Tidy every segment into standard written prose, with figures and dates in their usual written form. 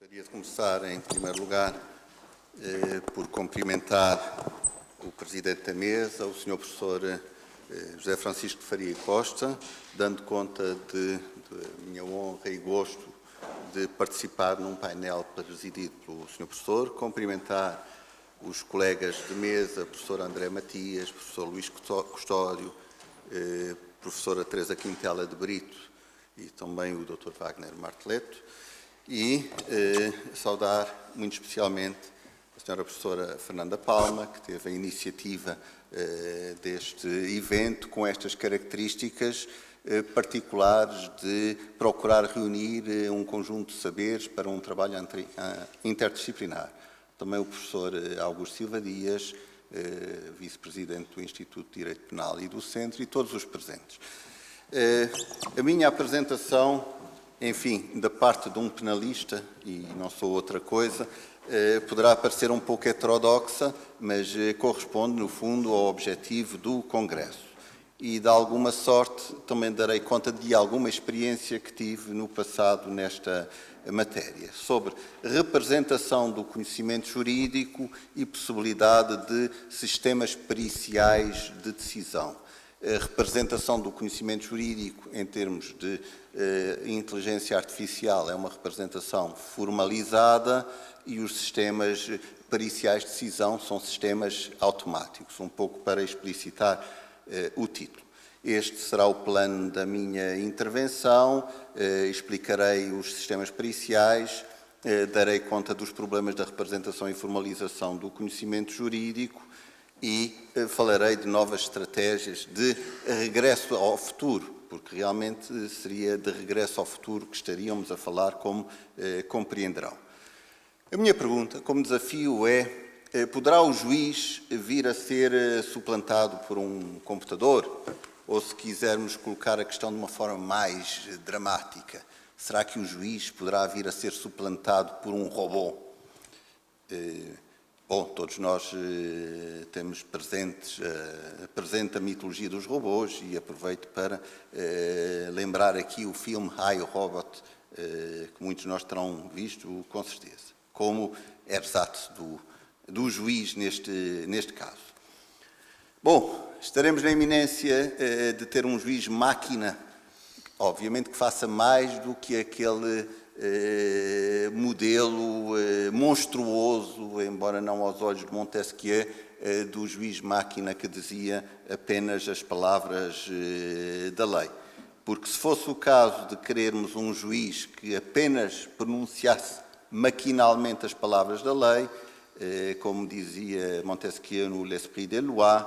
Gostaria de começar, em primeiro lugar, por cumprimentar o Presidente da Mesa, o Sr. Professor José Francisco de Faria Costa, dando conta de minha honra e gosto de participar num painel presidido pelo Sr. Professor, cumprimentar os colegas de mesa, Professor André Matias, Professor Luís Custódio, Professora Teresa Quintela de Brito e também o Dr. Wagner Marteleto, e saudar muito especialmente a Sra. Professora Fernanda Palma, que teve a iniciativa deste evento com estas características particulares de procurar reunir um conjunto de saberes para um trabalho interdisciplinar. Também o professor Augusto Silva Dias, vice-presidente do Instituto de Direito Penal e do Centro, e todos os presentes. A minha apresentação, enfim, da parte de um penalista, e não sou outra coisa, poderá parecer um pouco heterodoxa, mas corresponde, no fundo, ao objetivo do Congresso. E, de alguma sorte, também darei conta de alguma experiência que tive no passado nesta matéria, sobre representação do conhecimento jurídico e possibilidade de sistemas periciais de decisão. A representação do conhecimento jurídico em termos de inteligência artificial é uma representação formalizada e os sistemas periciais de decisão são sistemas automáticos, um pouco para explicitar o título. Este será o plano da minha intervenção, explicarei os sistemas periciais, darei conta dos problemas da representação e formalização do conhecimento jurídico e falarei de novas estratégias de regresso ao futuro, porque realmente seria de regresso ao futuro que estaríamos a falar, como compreenderão. A minha pergunta, como desafio, é: poderá o juiz vir a ser suplantado por um computador? Ou, se quisermos colocar a questão de uma forma mais dramática, será que o juiz poderá vir a ser suplantado por um robô? Bom, todos nós temos presente a mitologia dos robôs e aproveito para lembrar aqui o filme I, Robot, que muitos de nós terão visto, com certeza, como ersatz do juiz neste caso. Bom, estaremos na iminência de ter um juiz máquina, obviamente que faça mais do que aquele modelo monstruoso, embora não aos olhos de Montesquieu, do juiz máquina que dizia apenas as palavras da lei. Porque se fosse o caso de querermos um juiz que apenas pronunciasse maquinalmente as palavras da lei, como dizia Montesquieu no L'Esprit des Lois,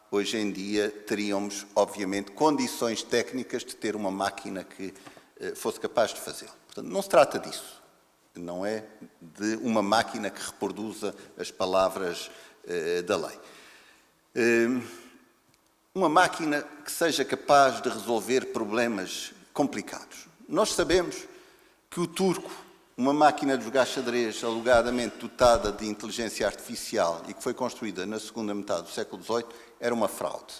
hoje em dia teríamos, obviamente, condições técnicas de ter uma máquina que fosse capaz de fazê-lo. Portanto, não se trata disso. Não é de uma máquina que reproduza as palavras da lei. Uma máquina que seja capaz de resolver problemas complicados. Nós sabemos que o turco, uma máquina de jogar xadrez alegadamente dotada de inteligência artificial e que foi construída na segunda metade do século XVIII, era uma fraude.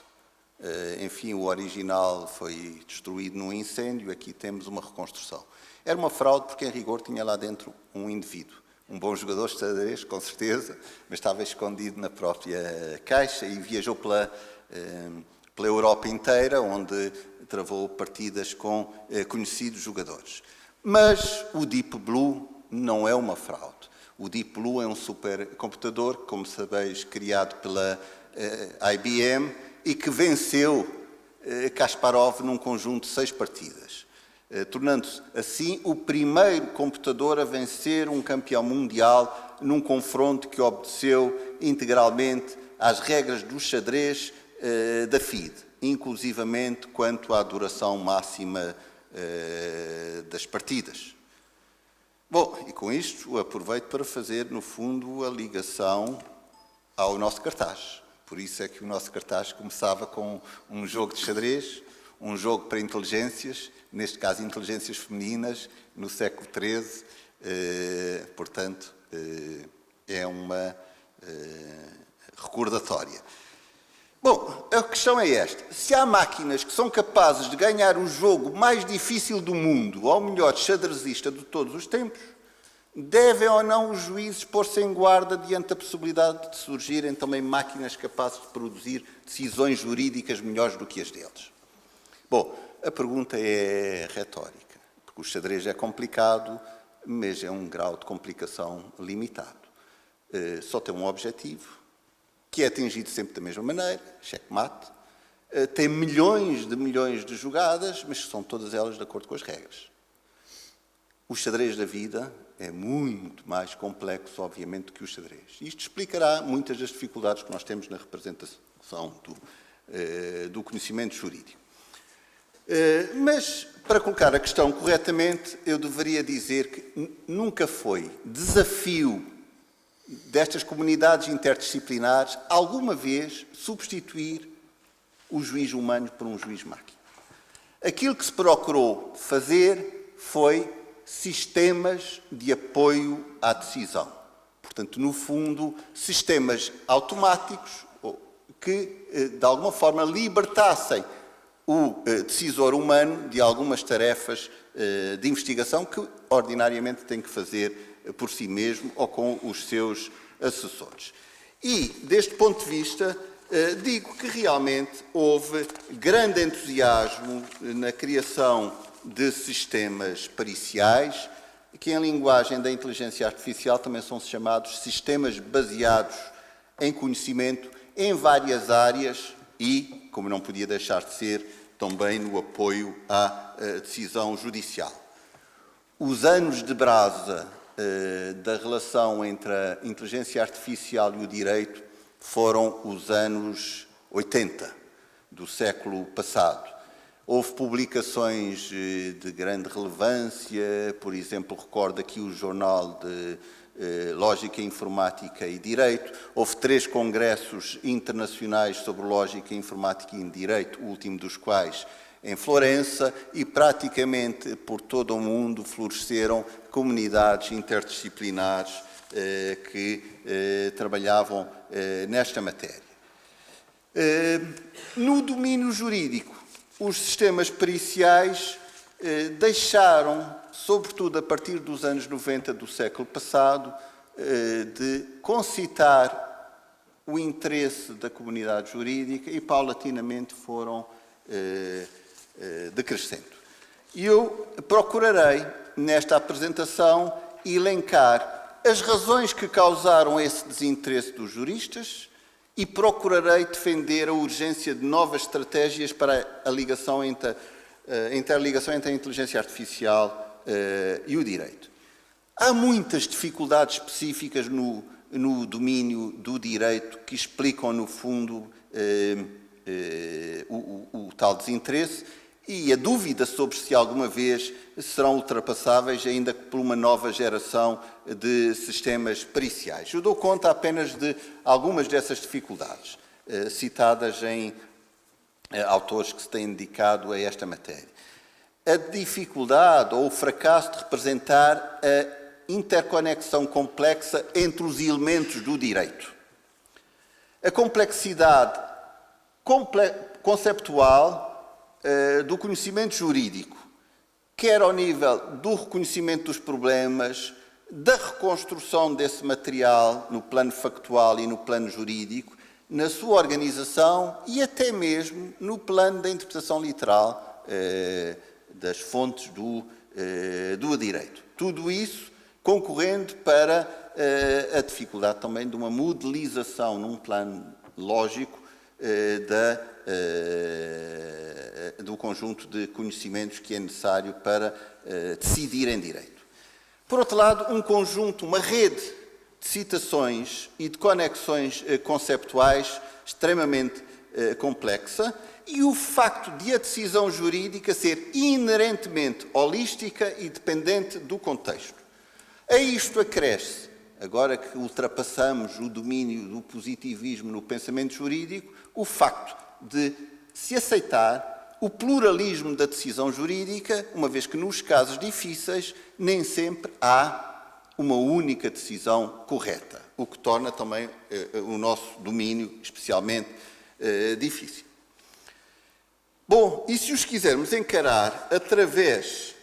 Enfim, o original foi destruído num incêndio, aqui temos uma reconstrução. Era uma fraude porque, em rigor, tinha lá dentro um indivíduo, um bom jogador de xadrez, com certeza, mas estava escondido na própria caixa e viajou pela Europa inteira, onde travou partidas com conhecidos jogadores. Mas o Deep Blue não é uma fraude. O Deep Blue é um supercomputador, como sabeis, criado pela IBM e que venceu Kasparov num conjunto de 6 partidas, tornando-se assim o primeiro computador a vencer um campeão mundial num confronto que obedeceu integralmente às regras do xadrez da FIDE, inclusivamente quanto à duração máxima das partidas. Bom, e com isto aproveito para fazer, no fundo, a ligação ao nosso cartaz. Por isso é que o nosso cartaz começava com um jogo de xadrez, um jogo para inteligências, neste caso inteligências femininas, no século XIII. Portanto, é uma recordatória. Bom, a questão é esta. Se há máquinas que são capazes de ganhar o jogo mais difícil do mundo ao melhor xadrezista de todos os tempos, Devem ou não os juízes pôr-se em guarda diante da possibilidade de surgirem também máquinas capazes de produzir decisões jurídicas melhores do que as deles? Bom, a pergunta é retórica, porque o xadrez é complicado, mas é um grau de complicação limitado. Só tem um objetivo, que é atingido sempre da mesma maneira, checkmate. Tem milhões de jogadas, mas são todas elas de acordo com as regras. O xadrez da vida é muito mais complexo, obviamente, do que o xadrez. Isto explicará muitas das dificuldades que nós temos na representação do conhecimento jurídico. Mas, para colocar a questão corretamente, eu deveria dizer que nunca foi desafio destas comunidades interdisciplinares alguma vez substituir o juiz humano por um juiz máquina. Aquilo que se procurou fazer foi sistemas de apoio à decisão. Portanto, no fundo, sistemas automáticos que, de alguma forma, libertassem o decisor humano de algumas tarefas de investigação que, ordinariamente, tem que fazer por si mesmo ou com os seus assessores. E, deste ponto de vista, digo que realmente houve grande entusiasmo na criação de sistemas periciais, que em linguagem da inteligência artificial também são chamados sistemas baseados em conhecimento em várias áreas e, como não podia deixar de ser, também no apoio à decisão judicial. Os anos de brasa da relação entre a inteligência artificial e o direito foram os anos 80 do século passado. Houve publicações de grande relevância, por exemplo, recordo aqui o Jornal de Lógica, Informática e Direito. Houve 3 congressos internacionais sobre Lógica, Informática e Direito, o último dos quais em Florença, e praticamente por todo o mundo floresceram comunidades interdisciplinares que trabalhavam nesta matéria. No domínio jurídico, os sistemas periciais deixaram, sobretudo a partir dos anos 90 do século passado, de concitar o interesse da comunidade jurídica e, paulatinamente, foram decrescendo. E eu procurarei, nesta apresentação, elencar as razões que causaram esse desinteresse dos juristas e procurarei defender a urgência de novas estratégias para a interligação entre a inteligência artificial e o direito. Há muitas dificuldades específicas no domínio do direito que explicam, no fundo, o tal desinteresse e a dúvida sobre se alguma vez serão ultrapassáveis ainda por uma nova geração de sistemas periciais. Eu dou conta apenas de algumas dessas dificuldades, citadas em autores que se têm dedicado a esta matéria. A dificuldade ou o fracasso de representar a interconexão complexa entre os elementos do direito. A complexidade conceptual do conhecimento jurídico, quer ao nível do reconhecimento dos problemas, da reconstrução desse material no plano factual e no plano jurídico, na sua organização e até mesmo no plano da interpretação literal das fontes do direito. Tudo isso concorrendo para a dificuldade também de uma modelização num plano lógico do conjunto de conhecimentos que é necessário para decidir em direito. Por outro lado, uma rede de citações e de conexões conceptuais extremamente complexa e o facto de a decisão jurídica ser inerentemente holística e dependente do contexto. A isto acresce, agora que ultrapassamos o domínio do positivismo no pensamento jurídico, o facto de se aceitar o pluralismo da decisão jurídica, uma vez que nos casos difíceis nem sempre há uma única decisão correta, o que torna também o nosso domínio especialmente difícil. Bom, e se os quisermos encarar através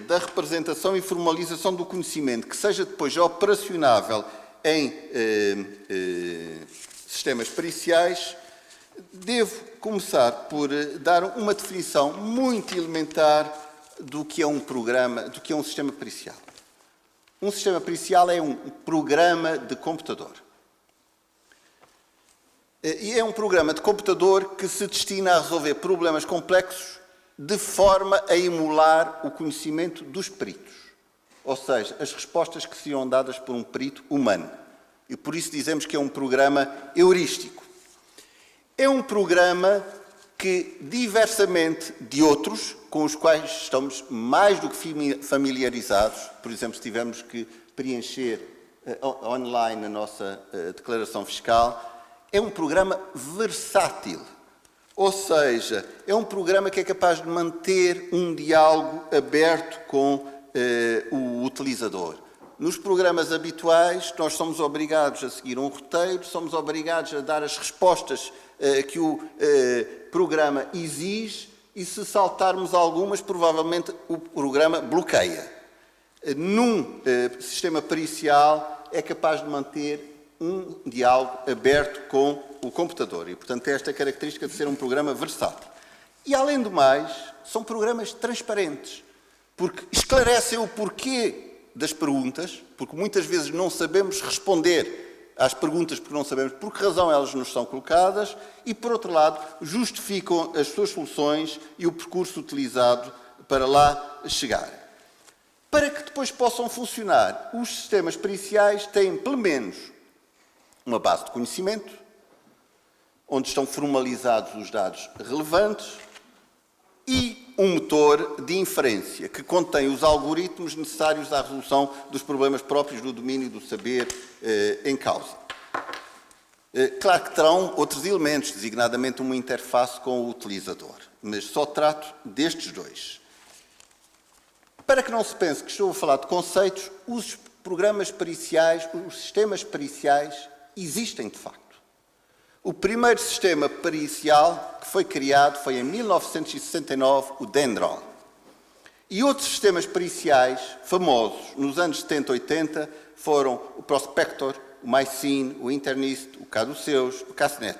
da representação e formalização do conhecimento que seja depois operacionável em sistemas periciais, devo começar por dar uma definição muito elementar do que é um programa, do que é um sistema pericial. Um sistema pericial é um programa de computador. E é um programa de computador que se destina a resolver problemas complexos de forma a emular o conhecimento dos peritos. Ou seja, as respostas que seriam dadas por um perito humano. E por isso dizemos que é um programa heurístico. É um programa que, diversamente de outros, com os quais estamos mais do que familiarizados, por exemplo, se tivermos que preencher online a nossa declaração fiscal, é um programa versátil. Ou seja, é um programa que é capaz de manter um diálogo aberto com o utilizador. Nos programas habituais, nós somos obrigados a seguir um roteiro, somos obrigados a dar as respostas que o programa exige e, se saltarmos algumas, provavelmente o programa bloqueia. Num sistema pericial, é capaz de manter um diálogo aberto com o computador e, portanto, tem esta característica de ser um programa versátil. E, além do mais, são programas transparentes, porque esclarecem o porquê das perguntas, porque muitas vezes não sabemos responder às perguntas porque não sabemos por que razão elas nos são colocadas e, por outro lado, justificam as suas soluções e o percurso utilizado para lá chegar. Para que depois possam funcionar, os sistemas periciais têm, pelo menos, uma base de conhecimento, onde estão formalizados os dados relevantes, e um motor de inferência, que contém os algoritmos necessários à resolução dos problemas próprios do domínio do saber em causa. Claro que terão outros elementos, designadamente uma interface com o utilizador, mas só trato destes dois. Para que não se pense que estou a falar de conceitos, os programas periciais, os sistemas periciais, existem de facto. O primeiro sistema pericial que foi criado foi em 1969, o Dendron. E outros sistemas periciais famosos nos anos 70 e 80 foram o Prospector, o MySyn, o Internist, o Caduceus, o Casnet.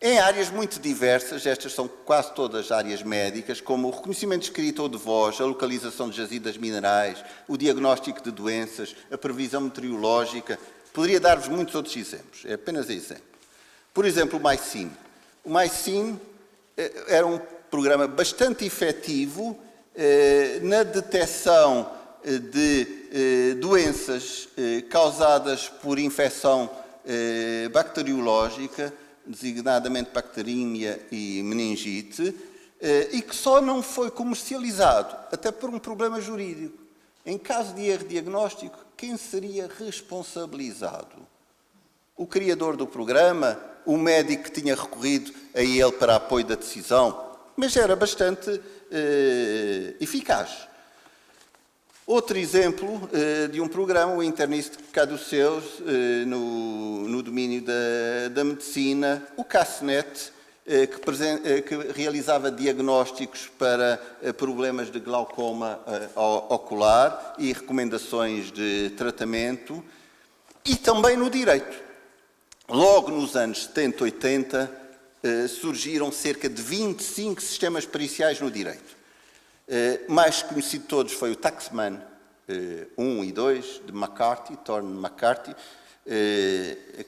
Em áreas muito diversas, estas são quase todas áreas médicas, como o reconhecimento escrito ou de voz, a localização de jazidas minerais, o diagnóstico de doenças, a previsão meteorológica. Poderia dar-vos muitos outros exemplos, é apenas exemplo. Por exemplo, o MySyn. O MySyn era um programa bastante efetivo na detecção de doenças causadas por infecção bacteriológica, designadamente bacterímia e meningite, e que só não foi comercializado, até por um problema jurídico. Em caso de erro diagnóstico, quem seria responsabilizado? O criador do programa, o médico que tinha recorrido a ele para apoio da decisão, mas era bastante eficaz. Outro exemplo de um programa, o Internist Caduceus, no domínio da medicina, o Casnet, que realizava diagnósticos para problemas de glaucoma ocular e recomendações de tratamento, e também no direito. Logo nos anos 70 e 80, surgiram cerca de 25 sistemas periciais no direito. Mais conhecido de todos foi o Taxman 1 e 2, de McCarthy, Thorne McCarthy,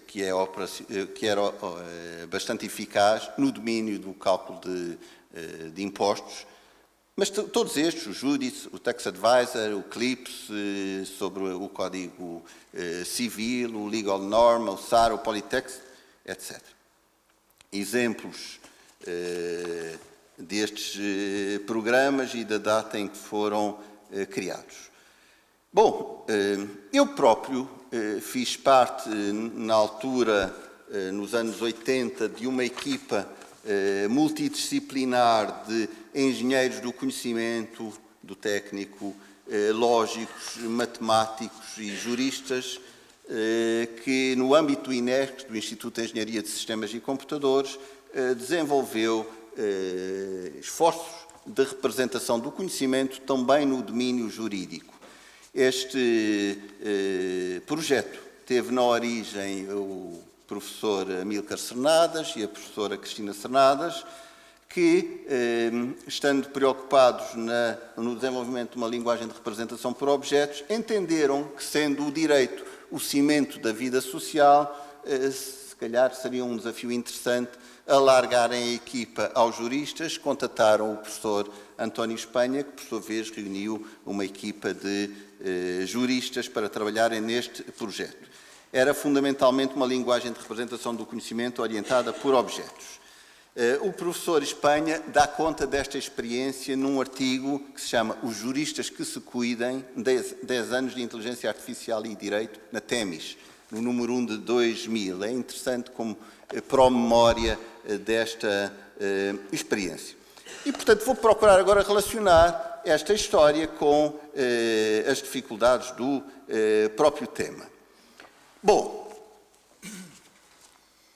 que era bastante eficaz no domínio do cálculo de impostos. Mas todos estes, o Judice, o Tax Advisor, o CLIPS, sobre o Código Civil, o Legal Norm, o SAR, o Politex, etc. Exemplos destes programas e da data em que foram criados. Bom, eu próprio fiz parte, na altura, nos anos 80, de uma equipa multidisciplinar de engenheiros do conhecimento, do técnico, lógicos, matemáticos e juristas, que no âmbito do INERC, do Instituto de Engenharia de Sistemas e Computadores, desenvolveu esforços de representação do conhecimento também no domínio jurídico. Este projeto teve na origem o professor Amílcar Cernadas e a professora Cristina Cernadas, que, estando preocupados no desenvolvimento de uma linguagem de representação por objetos, entenderam que, sendo o direito o cimento da vida social, se calhar seria um desafio interessante alargarem a equipa aos juristas. Contataram o professor António Espanha, que, por sua vez, reuniu uma equipa de juristas para trabalharem neste projeto. Era fundamentalmente uma linguagem de representação do conhecimento orientada por objetos. O professor Espanha dá conta desta experiência num artigo que se chama Os Juristas que se Cuidem, 10 anos de Inteligência Artificial e Direito, na Temis, no número 1 de 2000. É interessante como pró-memória desta experiência. E, portanto, vou procurar agora relacionar esta história com as dificuldades do próprio tema. Bom,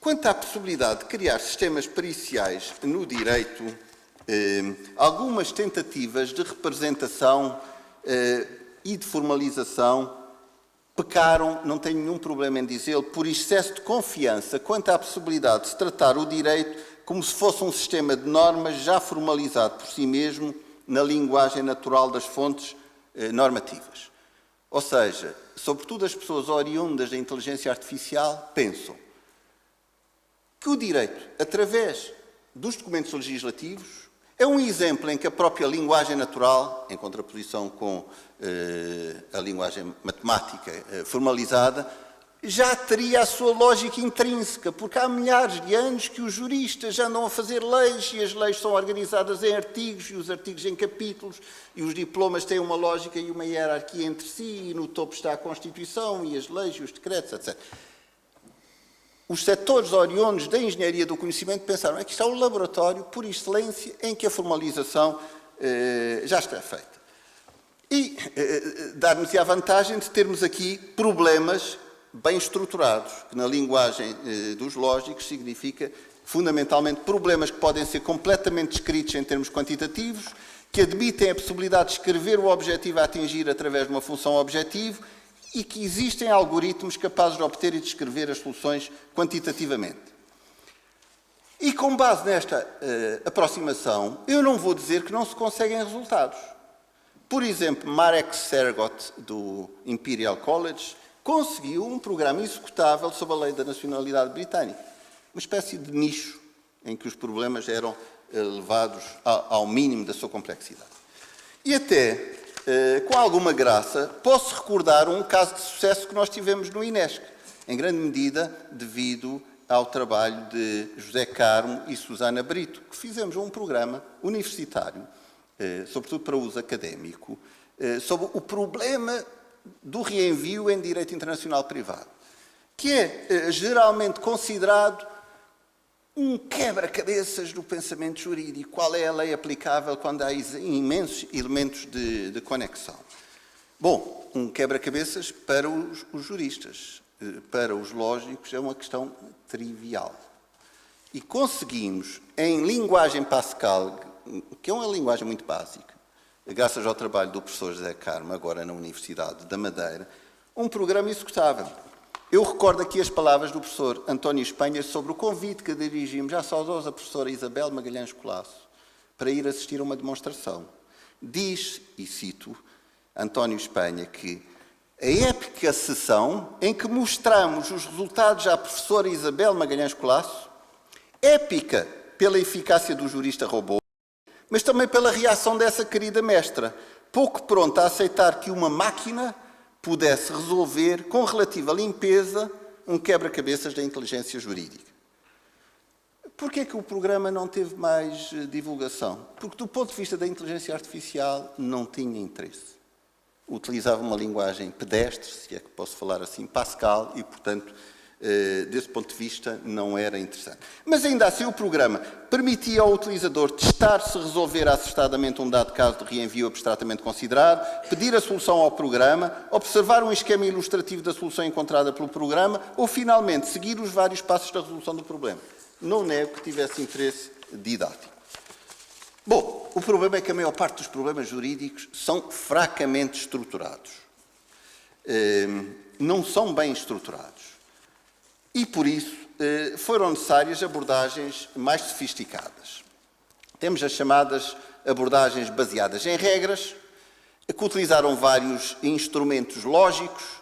quanto à possibilidade de criar sistemas periciais no direito, algumas tentativas de representação e de formalização pecaram, não tenho nenhum problema em dizê-lo, por excesso de confiança quanto à possibilidade de se tratar o direito como se fosse um sistema de normas já formalizado por si mesmo na linguagem natural das fontes normativas. Ou seja, sobretudo as pessoas oriundas da inteligência artificial pensam que o direito, através dos documentos legislativos, é um exemplo em que a própria linguagem natural, em contraposição com a linguagem matemática formalizada, já teria a sua lógica intrínseca, porque há milhares de anos que os juristas já andam a fazer leis e as leis são organizadas em artigos e os artigos em capítulos e os diplomas têm uma lógica e uma hierarquia entre si e no topo está a Constituição e as leis e os decretos, etc. Os setores oriundos da engenharia do conhecimento pensaram que isto é o laboratório por excelência em que a formalização já está feita. E dar-nos a vantagem de termos aqui problemas bem estruturados, que na linguagem dos lógicos significa fundamentalmente problemas que podem ser completamente descritos em termos quantitativos, que admitem a possibilidade de escrever o objetivo a atingir através de uma função objetivo e que existem algoritmos capazes de obter e descrever as soluções quantitativamente. E com base nesta aproximação, eu não vou dizer que não se conseguem resultados. Por exemplo, Marek Sergott, do Imperial College, conseguiu um programa executável sob a lei da nacionalidade britânica. Uma espécie de nicho em que os problemas eram levados ao mínimo da sua complexidade. E até, com alguma graça, posso recordar um caso de sucesso que nós tivemos no INESC, em grande medida devido ao trabalho de José Carmo e Susana Brito, que fizemos um programa universitário, sobretudo para uso académico, sobre o problema do reenvio em direito internacional privado, que é geralmente considerado um quebra-cabeças do pensamento jurídico. Qual é a lei aplicável quando há imensos elementos de conexão? Bom, um quebra-cabeças para os juristas, para os lógicos é uma questão trivial. E conseguimos, em linguagem Pascal, que é uma linguagem muito básica, graças ao trabalho do professor José Carmo, agora na Universidade da Madeira, um programa executável. Eu recordo aqui as palavras do professor António Espanha sobre o convite que dirigimos à saudosa professora Isabel Magalhães Colasso para ir assistir a uma demonstração. Diz, e cito, António Espanha, que a épica sessão em que mostramos os resultados à professora Isabel Magalhães Colasso, épica pela eficácia do jurista robô, mas também pela reação dessa querida mestra, pouco pronta a aceitar que uma máquina pudesse resolver, com relativa limpeza, um quebra-cabeças da inteligência jurídica. Porquê é que o programa não teve mais divulgação? Porque, do ponto de vista da inteligência artificial, não tinha interesse. Utilizava uma linguagem pedestre, se é que posso falar assim, Pascal, e, portanto, desse ponto de vista, não era interessante. Mas, ainda assim, o programa permitia ao utilizador testar se resolver acertadamente um dado caso de reenvio abstratamente considerado, pedir a solução ao programa, observar um esquema ilustrativo da solução encontrada pelo programa ou, finalmente, seguir os vários passos da resolução do problema. Não nego que tivesse interesse didático. Bom, o problema é que a maior parte dos problemas jurídicos são fracamente estruturados. Não são bem estruturados. E, por isso, foram necessárias abordagens mais sofisticadas. Temos as chamadas abordagens baseadas em regras, que utilizaram vários instrumentos lógicos,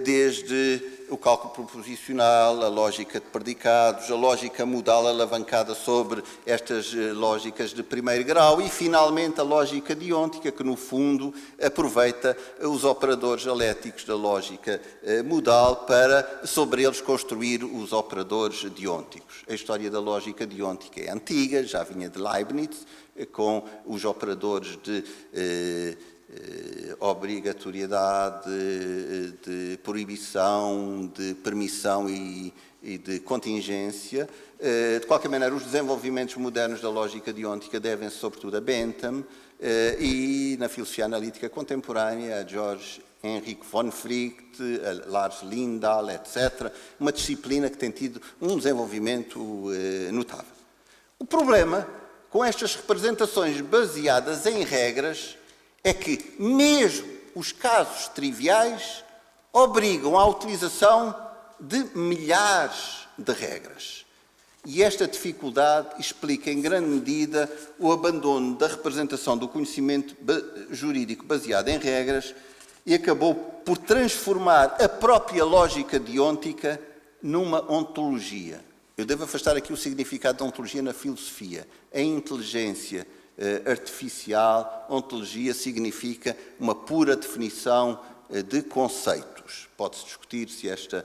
desde o cálculo proposicional, a lógica de predicados, a lógica modal alavancada sobre estas lógicas de primeiro grau e, finalmente, a lógica deôntica, que, no fundo, aproveita os operadores dialéticos da lógica modal para, sobre eles, construir os operadores deônticos. A história da lógica deôntica é antiga, já vinha de Leibniz, com os operadores de obrigatoriedade, de proibição, de permissão e de contingência. De qualquer maneira, os desenvolvimentos modernos da lógica deôntica devem-se sobretudo a Bentham e, na filosofia analítica contemporânea, a George Henrik von Fricht, a Lars Lindahl, etc. Uma disciplina que tem tido um desenvolvimento notável. O problema com estas representações baseadas em regras é que mesmo os casos triviais obrigam à utilização de milhares de regras. E esta dificuldade explica, em grande medida, o abandono da representação do conhecimento jurídico baseado em regras e acabou por transformar a própria lógica deôntica numa ontologia. Eu devo afastar aqui o significado da ontologia na filosofia. A inteligência artificial, ontologia, significa uma pura definição de conceitos. Pode-se discutir se esta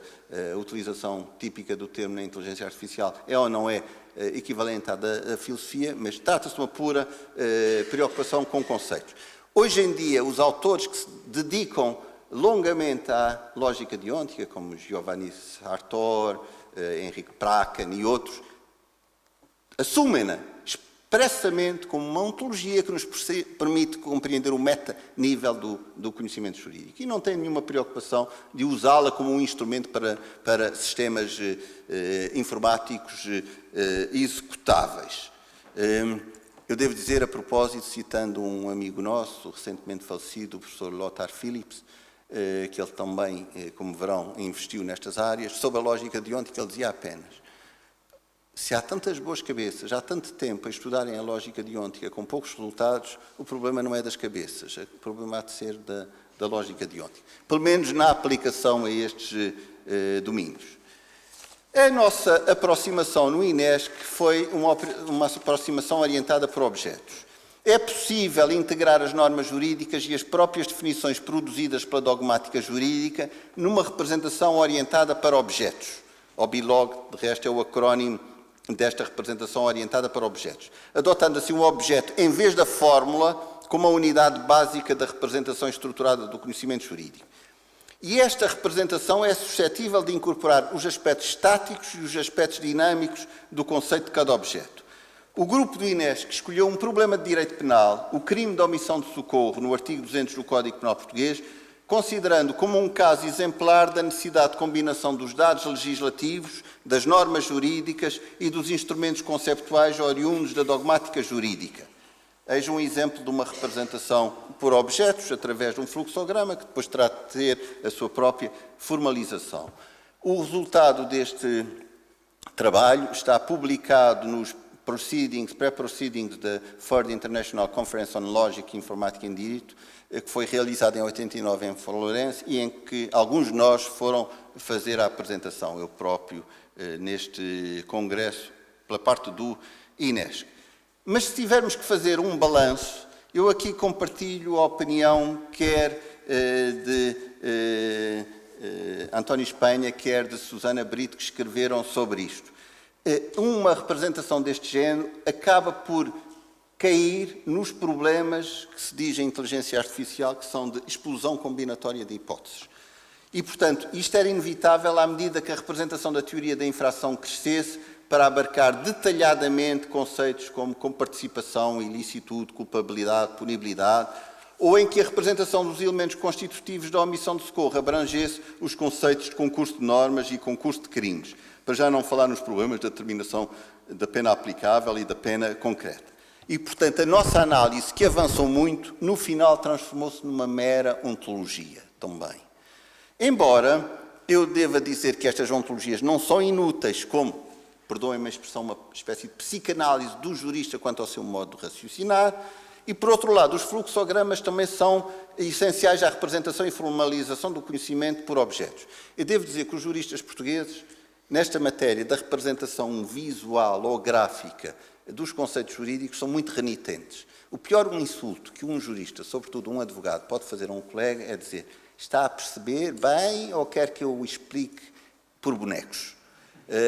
utilização típica do termo na inteligência artificial é ou não é equivalente à da filosofia, mas trata-se de uma pura preocupação com conceitos. Hoje em dia, os autores que se dedicam longamente à lógica deôntica, como Giovanni Sartor, Henrique Praken e outros, assumem-na expressamente como uma ontologia que nos permite compreender o meta-nível do conhecimento jurídico. E não tem nenhuma preocupação de usá-la como um instrumento para sistemas informáticos executáveis. Eu devo dizer, a propósito, citando um amigo nosso, recentemente falecido, o professor Lothar Phillips, que ele também, como verão, investiu nestas áreas, sobre a lógica deôntica, ele dizia apenas: se há tantas boas cabeças, há tanto tempo a estudarem a lógica deôntica com poucos resultados, o problema não é das cabeças, o problema há de ser da lógica deôntica. Pelo menos na aplicação a estes domínios. A nossa aproximação no INESC foi uma aproximação orientada por objetos. É possível integrar as normas jurídicas e as próprias definições produzidas pela dogmática jurídica numa representação orientada para objetos. OBILOG, de resto, é o acrónimo desta representação orientada para objetos, adotando assim o objeto, em vez da fórmula, como a unidade básica da representação estruturada do conhecimento jurídico. E esta representação é suscetível de incorporar os aspectos estáticos e os aspectos dinâmicos do conceito de cada objeto. O grupo do INESC escolheu um problema de direito penal, o crime de omissão de socorro, no artigo 200 do Código Penal Português, considerando como um caso exemplar da necessidade de combinação dos dados legislativos, das normas jurídicas e dos instrumentos conceptuais oriundos da dogmática jurídica. Eis um exemplo de uma representação por objetos, através de um fluxograma, que depois terá de ter a sua própria formalização. O resultado deste trabalho está publicado nos pré-proceedings da Third International Conference on Logic, Informática e Direito, que foi realizado em 89 em Florença e em que alguns de nós foram fazer a apresentação, eu próprio, neste congresso, pela parte do INESC. Mas se tivermos que fazer um balanço, eu aqui compartilho a opinião quer de António Espanha, quer de Susana Brito, que escreveram sobre isto. Uma representação deste género acaba por cair nos problemas que se diz em inteligência artificial, que são de explosão combinatória de hipóteses. E, portanto, isto era inevitável à medida que a representação da teoria da infração crescesse para abarcar detalhadamente conceitos como comparticipação, ilicitude, culpabilidade, punibilidade, ou em que a representação dos elementos constitutivos da omissão de socorro abrangesse os conceitos de concurso de normas e concurso de crimes, para já não falar nos problemas da determinação da pena aplicável e da pena concreta. E, portanto, a nossa análise, que avançou muito, no final transformou-se numa mera ontologia também. Embora eu deva dizer que estas ontologias não são inúteis como, perdoem-me a expressão, uma espécie de psicanálise do jurista quanto ao seu modo de raciocinar, e, por outro lado, os fluxogramas também são essenciais à representação e formalização do conhecimento por objetos. Eu devo dizer que os juristas portugueses, nesta matéria da representação visual ou gráfica dos conceitos jurídicos, são muito renitentes. O pior insulto que um jurista, sobretudo um advogado, pode fazer a um colega é dizer: está a perceber bem ou quer que eu o explique por bonecos?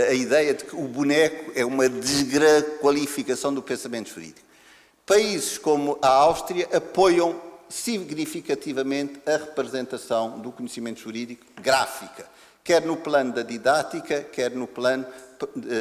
A ideia de que o boneco é uma desqualificação do pensamento jurídico. Países como a Áustria apoiam significativamente a representação do conhecimento jurídico gráfica, quer no plano da didática, quer no plano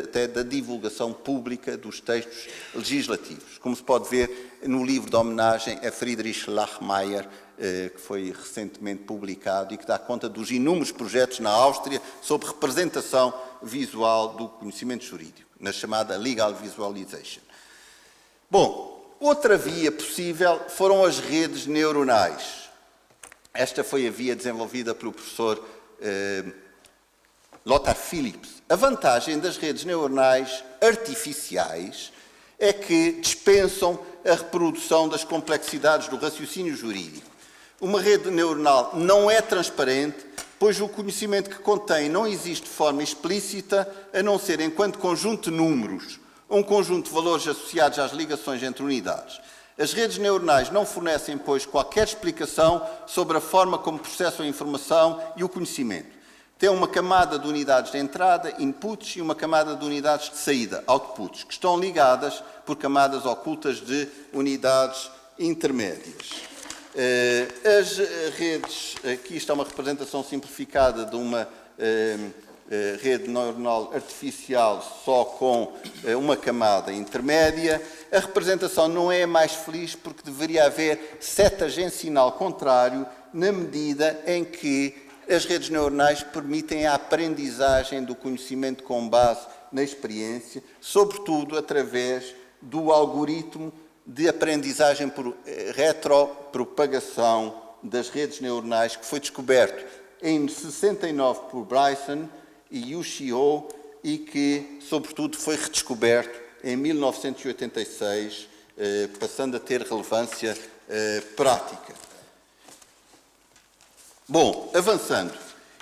até da divulgação pública dos textos legislativos. Como se pode ver no livro de homenagem a Friedrich Lachmayr, que foi recentemente publicado e que dá conta dos inúmeros projetos na Áustria sobre representação visual do conhecimento jurídico, na chamada Legal Visualization. Bom, outra via possível foram as redes neuronais. Esta foi a via desenvolvida pelo professor Lothar Phillips. A vantagem das redes neuronais artificiais é que dispensam a reprodução das complexidades do raciocínio jurídico. Uma rede neuronal não é transparente, pois o conhecimento que contém não existe de forma explícita, a não ser enquanto conjunto de números, um conjunto de valores associados às ligações entre unidades. As redes neuronais não fornecem, pois, qualquer explicação sobre a forma como processam a informação e o conhecimento. Tem uma camada de unidades de entrada, inputs, e uma camada de unidades de saída, outputs, que estão ligadas por camadas ocultas de unidades intermédias. As redes, aqui está uma representação simplificada de uma rede neuronal artificial só com uma camada intermédia. A representação não é mais feliz porque deveria haver setas em sinal contrário na medida em que as redes neuronais permitem a aprendizagem do conhecimento com base na experiência, sobretudo através do algoritmo de aprendizagem por retropropagação das redes neuronais, que foi descoberto em 69 por Bryson e Ushio e que, sobretudo, foi redescoberto em 1986, passando a ter relevância prática. Bom, avançando.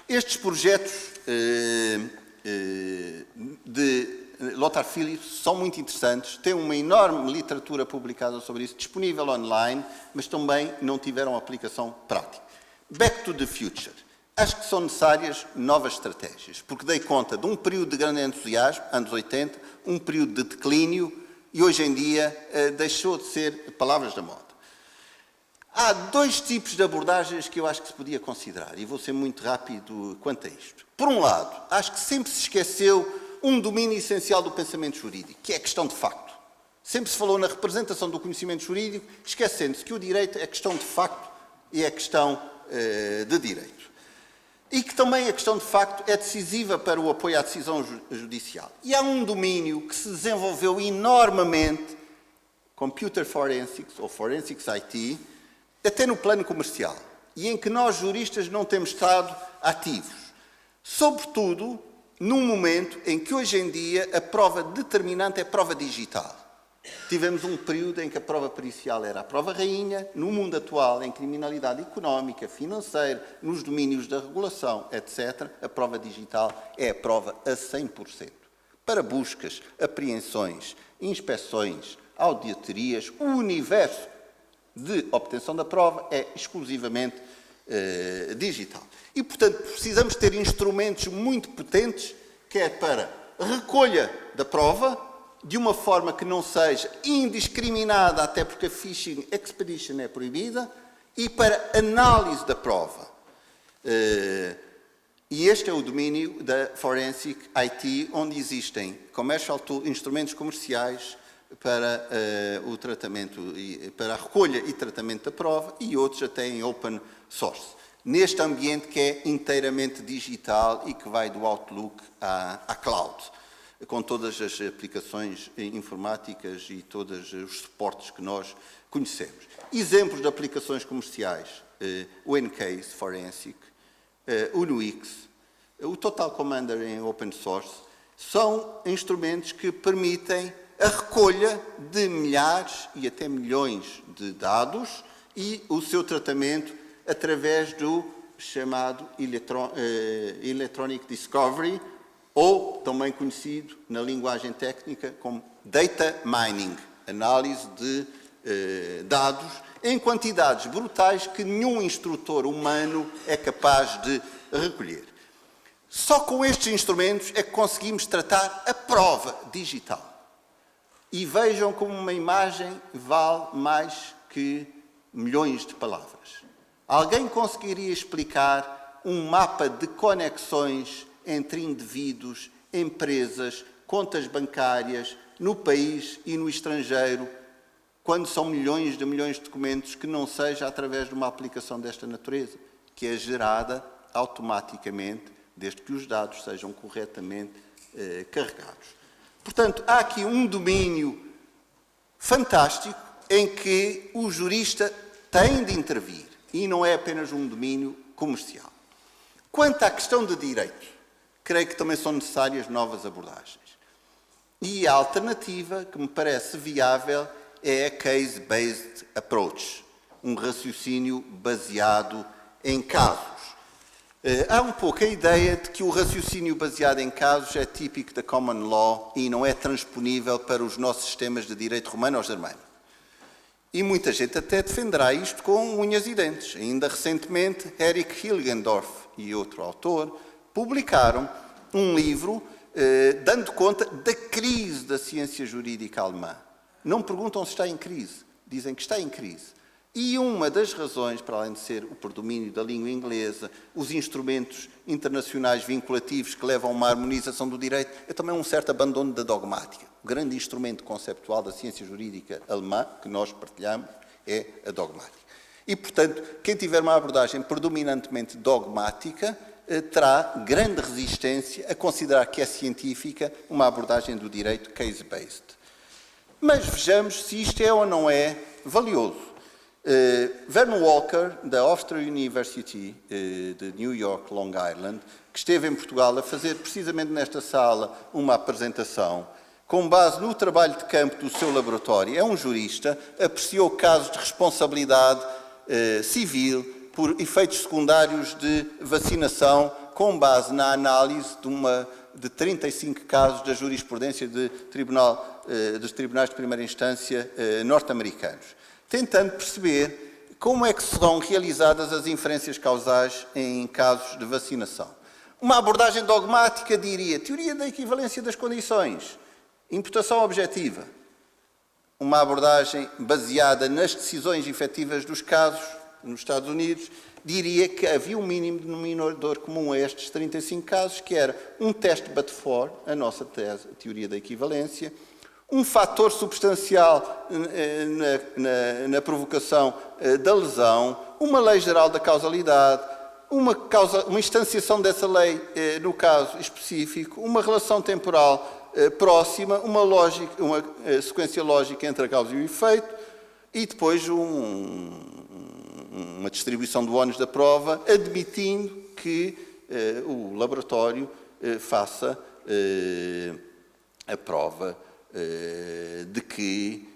Estes projetos de Lothar Phillips são muito interessantes, têm uma enorme literatura publicada sobre isso, disponível online, mas também não tiveram aplicação prática. Back to the future. Acho que são necessárias novas estratégias, porque dei conta de um período de grande entusiasmo, anos 80, um período de declínio, e hoje em dia deixou de ser palavras da moda. Há dois tipos de abordagens que eu acho que se podia considerar, e vou ser muito rápido quanto a isto. Por um lado, acho que sempre se esqueceu um domínio essencial do pensamento jurídico, que é a questão de facto. Sempre se falou na representação do conhecimento jurídico, esquecendo-se que o direito é questão de facto e é questão de direito. E que também a questão de facto é decisiva para o apoio à decisão judicial. E há um domínio que se desenvolveu enormemente, Computer Forensics ou Forensics IT, até no plano comercial, e em que nós juristas não temos estado ativos. Sobretudo num momento em que hoje em dia a prova determinante é a prova digital. Tivemos um período em que a prova pericial era a prova rainha, no mundo atual, em criminalidade económica, financeira, nos domínios da regulação, etc., a prova digital é a prova a 100%. Para buscas, apreensões, inspeções, auditorias, o universo de obtenção da prova é exclusivamente digital. E, portanto, precisamos ter instrumentos muito potentes, quer para recolha da prova, de uma forma que não seja indiscriminada, até porque a phishing expedition é proibida, e para análise da prova. E este é o domínio da Forensic IT, onde existem instrumentos comerciais para o tratamento, para a recolha e tratamento da prova, e outros até em open source. Neste ambiente que é inteiramente digital e que vai do Outlook à cloud. com todas as aplicações informáticas e todos os suportes que nós conhecemos. Exemplos de aplicações comerciais, o Encase Forensic, o Nuix, o Total Commander em open source, são instrumentos que permitem a recolha de milhares e até milhões de dados e o seu tratamento através do chamado Electronic Discovery, ou também conhecido na linguagem técnica como Data Mining, análise de dados em quantidades brutais que nenhum instrutor humano é capaz de recolher. Só com estes instrumentos é que conseguimos tratar a prova digital. E vejam como uma imagem vale mais que milhões de palavras. Alguém conseguiria explicar um mapa de conexões entre indivíduos, empresas, contas bancárias, no país e no estrangeiro, quando são milhões de documentos, que não seja através de uma aplicação desta natureza, que é gerada automaticamente, desde que os dados sejam corretamente carregados. Portanto, há aqui um domínio fantástico em que o jurista tem de intervir, e não é apenas um domínio comercial. Quanto à questão de direito, creio que também são necessárias novas abordagens. E a alternativa que me parece viável é a case-based approach, um raciocínio baseado em casos. Há um pouco a ideia de que o raciocínio baseado em casos é típico da common law e não é transponível para os nossos sistemas de direito romano ou germânico. E muita gente até defenderá isto com unhas e dentes. Ainda recentemente, Erich Hilgendorf e outro autor publicaram um livro dando conta da crise da ciência jurídica alemã. Não perguntam se está em crise, dizem que está em crise. E uma das razões, para além de ser o predomínio da língua inglesa, os instrumentos internacionais vinculativos que levam a uma harmonização do direito, é também um certo abandono da dogmática. O grande instrumento conceptual da ciência jurídica alemã, que nós partilhamos, é a dogmática. E, portanto, quem tiver uma abordagem predominantemente dogmática, terá grande resistência a considerar que é científica uma abordagem do direito case-based. Mas vejamos se isto é ou não é valioso. Vernon Walker, da Hofstra University de New York, Long Island, que esteve em Portugal a fazer precisamente nesta sala uma apresentação, com base no trabalho de campo do seu laboratório, é um jurista, apreciou casos de responsabilidade civil por efeitos secundários de vacinação, com base na análise de 35 casos da jurisprudência dos tribunais de primeira instância norte-americanos, tentando perceber como é que serão realizadas as inferências causais em casos de vacinação. Uma abordagem dogmática diria teoria da equivalência das condições, imputação objetiva. Uma abordagem baseada nas decisões efetivas dos casos nos Estados Unidos diria que havia um mínimo denominador comum a estes 35 casos, que era um teste but-for, a nossa tese, a teoria da equivalência, um fator substancial na provocação da lesão, uma lei geral da causalidade, uma instanciação dessa lei no caso específico, uma relação temporal próxima, uma sequência lógica entre a causa e o efeito, e depois uma distribuição do ónus da prova, admitindo que o laboratório faça a prova de que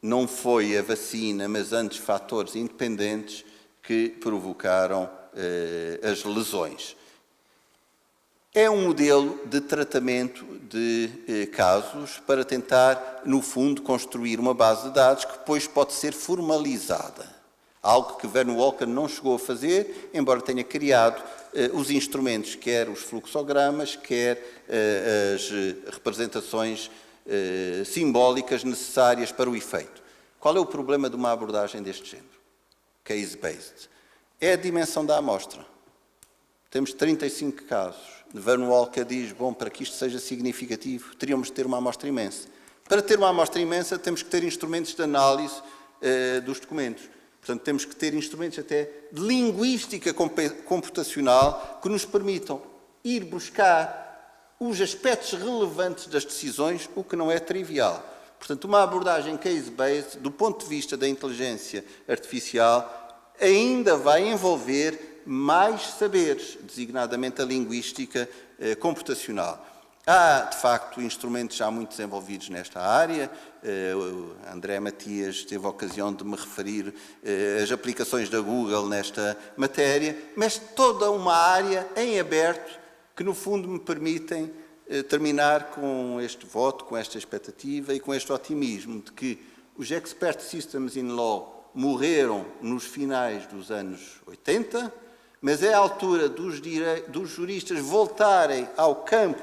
não foi a vacina, mas antes fatores independentes que provocaram as lesões. É um modelo de tratamento de casos para tentar, no fundo, construir uma base de dados que depois pode ser formalizada. Algo que Vernon Walker não chegou a fazer, embora tenha criado os instrumentos, quer os fluxogramas, quer as representações simbólicas necessárias para o efeito. Qual é o problema de uma abordagem deste género? Case-based. É a dimensão da amostra. Temos 35 casos. Vernon Walker diz, bom, para que isto seja significativo, teríamos de ter uma amostra imensa. Para ter uma amostra imensa, temos que ter instrumentos de análise dos documentos. Portanto, temos que ter instrumentos até de linguística computacional que nos permitam ir buscar os aspectos relevantes das decisões, o que não é trivial. Portanto, uma abordagem case-based, do ponto de vista da inteligência artificial, ainda vai envolver mais saberes, designadamente a linguística computacional. Há, de facto, instrumentos já muito desenvolvidos nesta área. André Matias teve a ocasião de me referir às aplicações da Google nesta matéria, mas toda uma área em aberto que, no fundo, me permitem terminar com este voto, com esta expectativa e com este otimismo de que os Expert Systems in Law morreram nos finais dos anos 80, mas é a altura dos juristas voltarem ao campo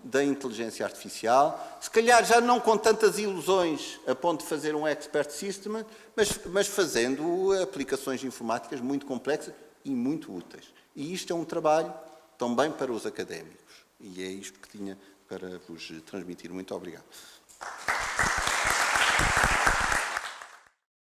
da inteligência artificial, se calhar já não com tantas ilusões a ponto de fazer um expert system, mas fazendo aplicações informáticas muito complexas e muito úteis. E isto é um trabalho também para os académicos. E é isto que tinha para vos transmitir. Muito obrigado.